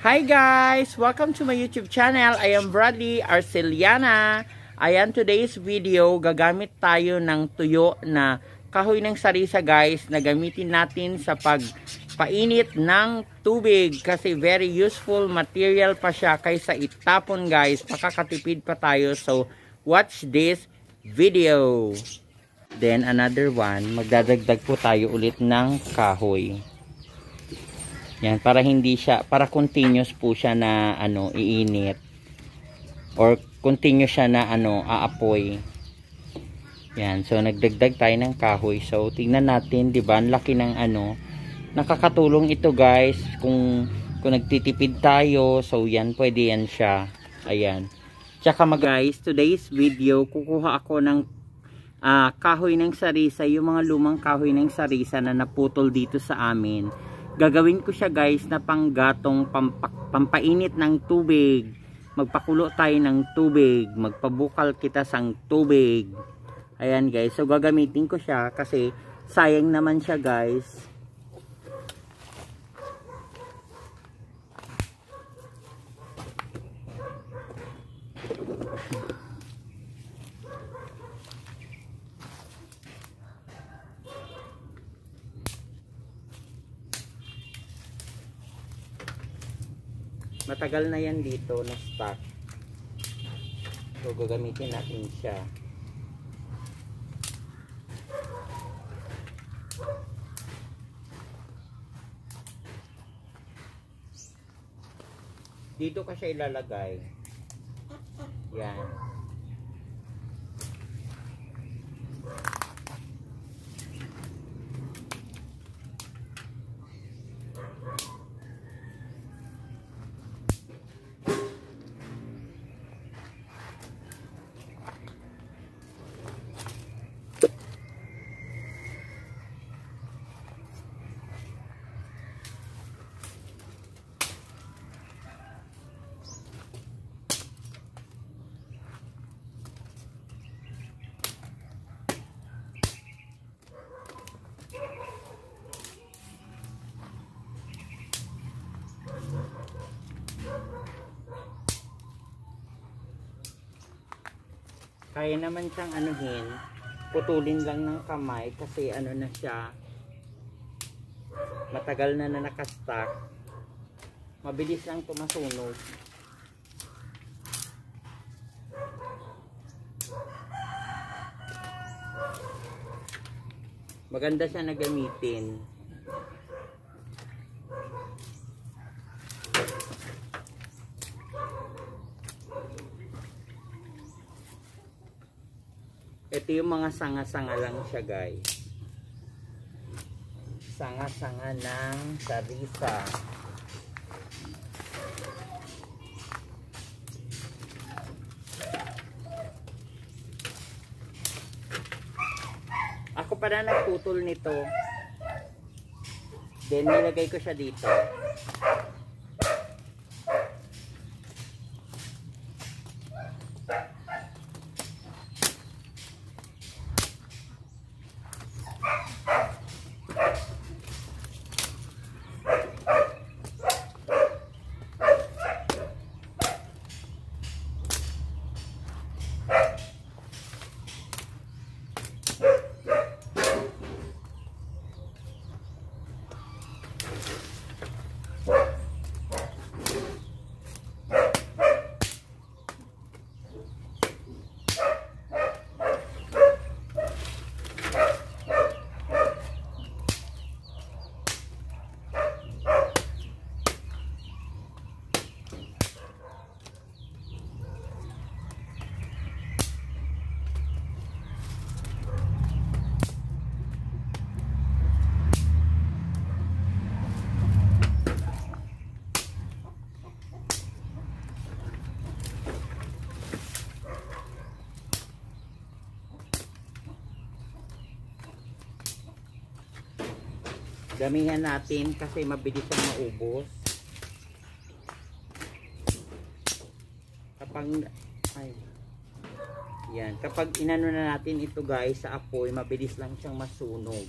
Hi guys! Welcome to my YouTube channel. I am Bradley Arceliana. Ayan, today's video, gagamit tayo ng tuyo na kahoy ng sarisa guys, na gamitin natin sa pagpainit ng tubig kasi very useful material pa siya kaysa itapon guys. Makakatipid pa tayo. So, watch this video. Then another one, magdadagdag po tayo ulit ng kahoy. Yan, para hindi siya, para continuous po siya na iinit. Or continuous siya na aapoy. Yan, so nagdagdag tayo ng kahoy. So tingnan natin, 'di ba? Ang laki ng nakakatulong ito, guys. Kung nagtitipid tayo, so yan, pwede yan siya. Ayan. Tsaka guys, today's video, kukuha ako ng kahoy ng sarisa, yung mga lumang kahoy ng sarisa na naputol dito sa amin. Gagawin ko siya guys na panggatong pampainit ng tubig. Magpakulo tayo ng tubig, magpabukal kita sang tubig. Ayan guys, so gagamitin ko siya kasi sayang naman siya guys. Matagal na yan dito na stock. So gagamitin natin siya. Dito ka siya ilalagay. Yan. Kaya naman siyang putulin lang ng kamay kasi na siya, matagal na nakastock, mabilis lang tumasunog. Maganda siya na gamitin. Ito yung mga sanga-sanga lang siya guys. Sanga-sanga ng sarisa. Ako pa na nagputol nito. Then nilagay ko siya dito. Damihan natin kasi mabilis ang maubos. Kapag inano na natin ito guys sa apoy, mabilis lang siyang masunog.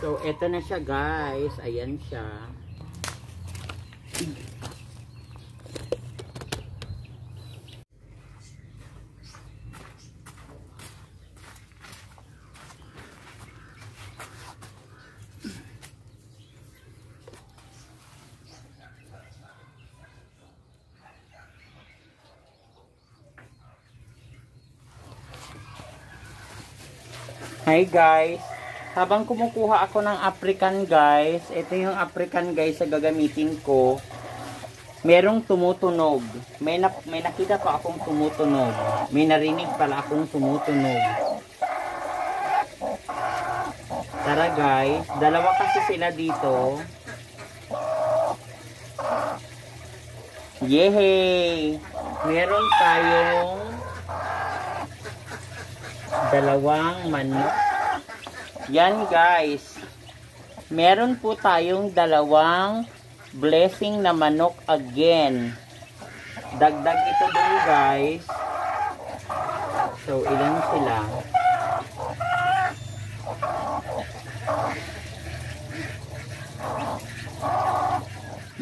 So, eto na siya guys. Ayan siya. Hi guys. Habang kumukuha ako ng African guys, ito yung African guys sa gagamitin ko. Merong tumutunog. May nakita pa akong tumutunog. May narinig pala akong tumutunog. Tara guys, dalawa kasi sila dito. Yehey! Meron tayong dalawang manok. Yan guys, meron po tayong dalawang blessing na manok again. Dagdag ito dun guys. So ilan sila?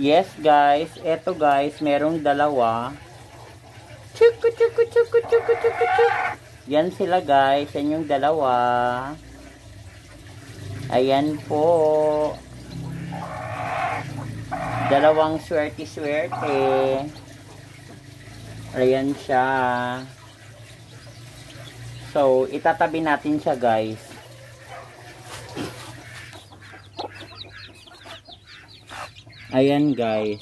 Yes guys, eto guys, merong dalawa. Chuku chuku chuku chuku chuku chuku. Yan sila guys, yan yung dalawa. Ayan po. Dalawang swerte-swerte. Ayan siya. So, itatabi natin siya guys. Ayan guys.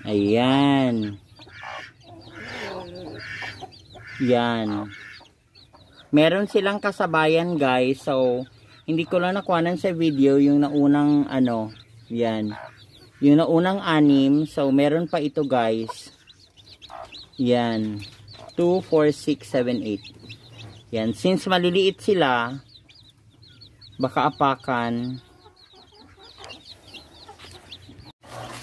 Ayan. Yan. Meron silang kasabayan guys. So, hindi ko lang nakuhanan sa video yung naunang ano. Yan. Yung naunang 6. So, meron pa ito guys. Yan. 2, 4, 6, 7, 8. Yan. Since maliliit sila, baka apakan.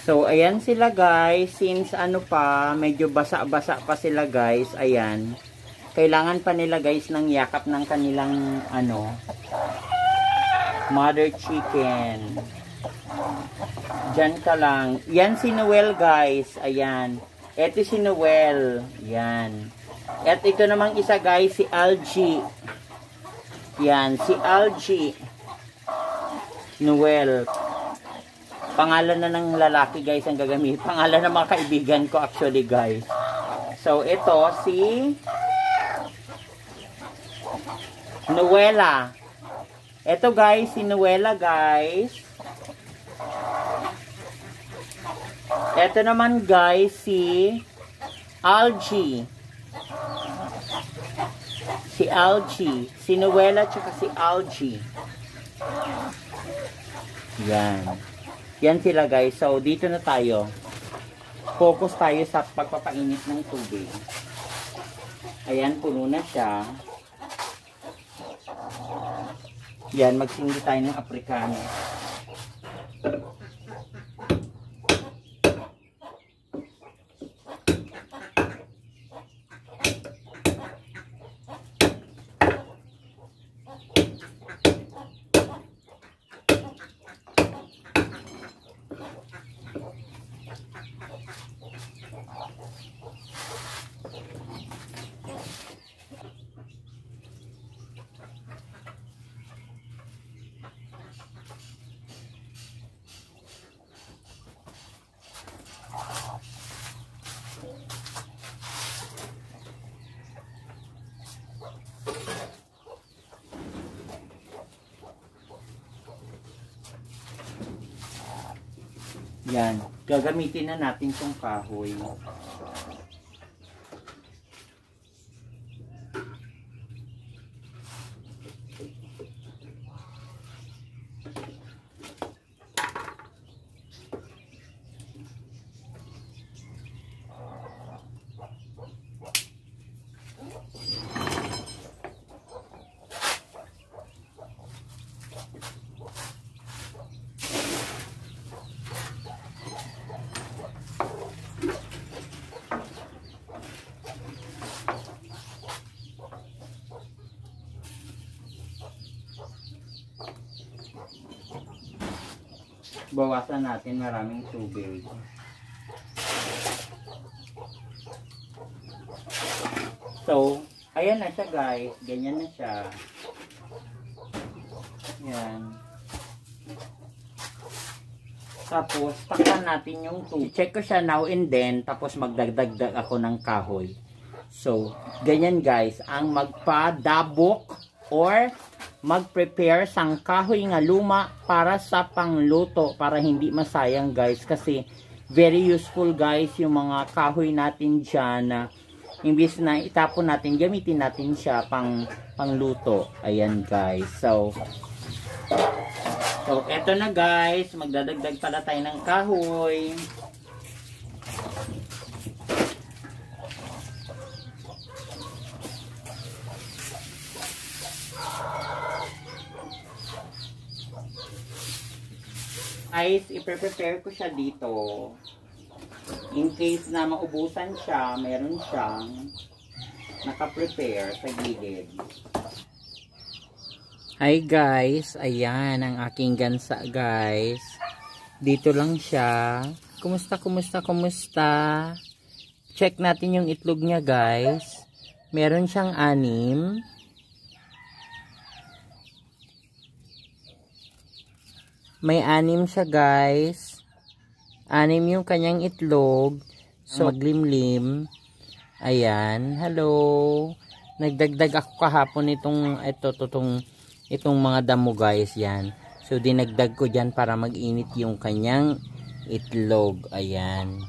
So, ayan sila guys. Since ano pa, medyo basa-basa pa sila guys. Ayan. Kailangan pa nila guys ng yakap ng kanilang ano, mother chicken. Diyan ka lang. Yan si Noel guys. Ayan. Ito si Noel. Yan. At ito namang isa guys, si Algie. Yan. Si Algie. Noel. Pangalan na ng lalaki guys ang gagamit. Pangalan ng mga kaibigan ko actually guys. So ito si Noela. Ito guys, si Noela guys. Ito naman guys, si Algie. Si Algie. Si Noela tsaka si Algie. Yan. Yan sila guys. So, dito na tayo. Focus tayo sa pagpapainit ng tubig. Ayan, puno na siya. Yan, magsindi tayo ng Africano. Yan. Gagamitin na natin itong kahoy. bawasan natin maraming tubig. So, ayan na siya guys. Ganyan na siya. Yan. Tapos, takpan natin yung tubig. Check ko siya now and then. Tapos, magdagdag ako ng kahoy. So, ganyan guys. Ang magpadabok or mag-prepare sang kahoy nga luma para sa pangluto. Para hindi masayang guys. Kasi, very useful guys yung mga kahoy natin dyan na imbis na itapon natin, gamitin natin siya pangluto. Ayan guys. So, eto na guys. Magdadagdag pala tayo ng kahoy. Guys, i-prepare ko siya dito. In case na maubusan siya, meron siyang naka-prepare sa gilid. Hi guys, ayan ang aking gansa guys. Dito lang siya. Kumusta? Check natin yung itlog niya guys. Meron siyang 6. May 6 siya guys. 6 yung kanyang itlog. So, maglimlim. Ayan. Hello. Nagdagdag ako kahapon itong mga damo guys. Yan. So, dinagdag ko dyan para mag-init yung kanyang itlog. Ayan.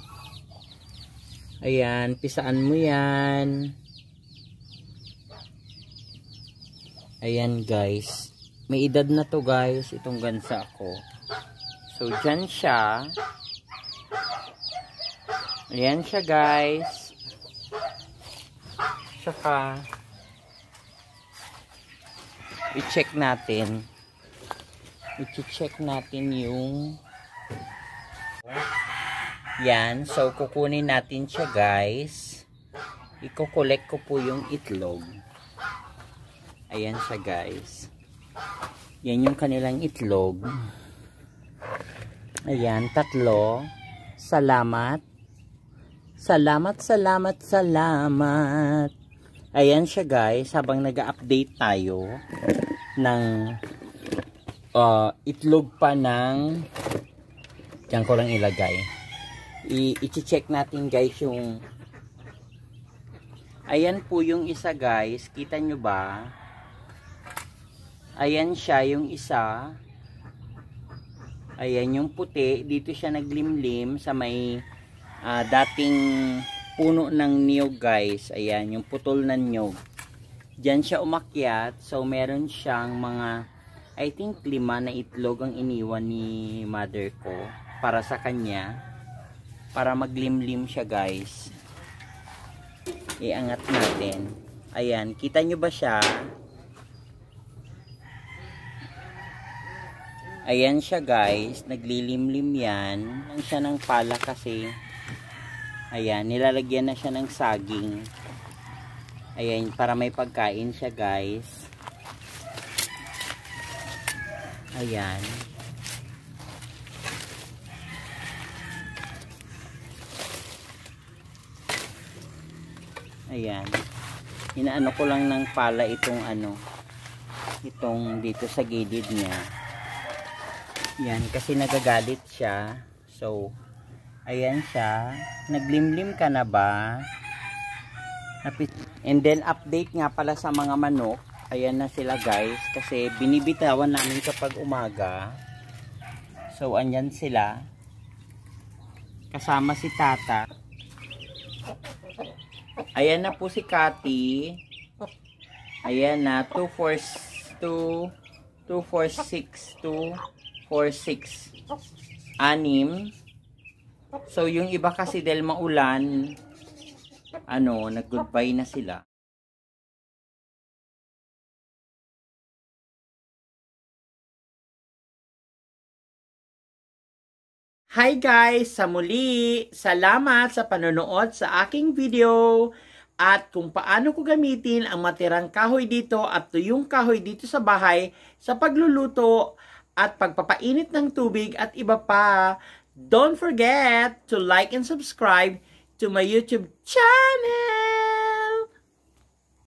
Ayan. Pisaan mo yan. Ayan guys. May edad na to guys, itong gansa ko. So, dyan siya. Ayan siya guys. Saka, i-check natin. I-check natin yung yan. So, kukunin natin siya guys. I-collect ko po yung itlog. Ayan siya guys. Yan yung kanilang itlog. Ayan, 3. Salamat. Salamat. Ayan siya guys, habang nag-update tayo ng itlog pa ng diyan ko lang ilagay. I-check natin guys yung ayan po yung isa guys, kita nyo ba? Ayan siya yung isa. Ayan yung puti. Dito siya naglimlim sa may dating puno ng niyog guys. Ayan yung putol ng niyog. Diyan siya umakyat. So meron siyang mga I think 5 na itlog ang iniwan ni mother ko para sa kanya. Para maglimlim siya guys. Iangat natin. Ayan. Kita nyo ba siya? Ayan siya guys, naglilimlim yan. Lang siya ng pala kasi. Ayan, nilalagyan na siya ng saging. Ayan, para may pagkain siya guys. Ayan. Ayan. Inaano ko lang ng pala itong itong dito sa gilid niya. Yan, kasi nagagalit siya. So, ayan siya. Naglimlim ka na ba? And then, update nga pala sa mga manok. Ayan na sila guys. Kasi binibitawan namin kapag umaga. So, andyan sila. Kasama si Tata. Ayan na po si Cathy. Ayan na. 246 6. So yung iba kasi dahil maulan, nag-goodbye na sila. Hi guys! Sa muli, salamat sa panonood sa aking video at kung paano ko gamitin ang matirang kahoy dito at tuyong kahoy dito sa bahay sa pagluluto at pagpapainit ng tubig at iba pa. Don't forget to like and subscribe to my YouTube channel.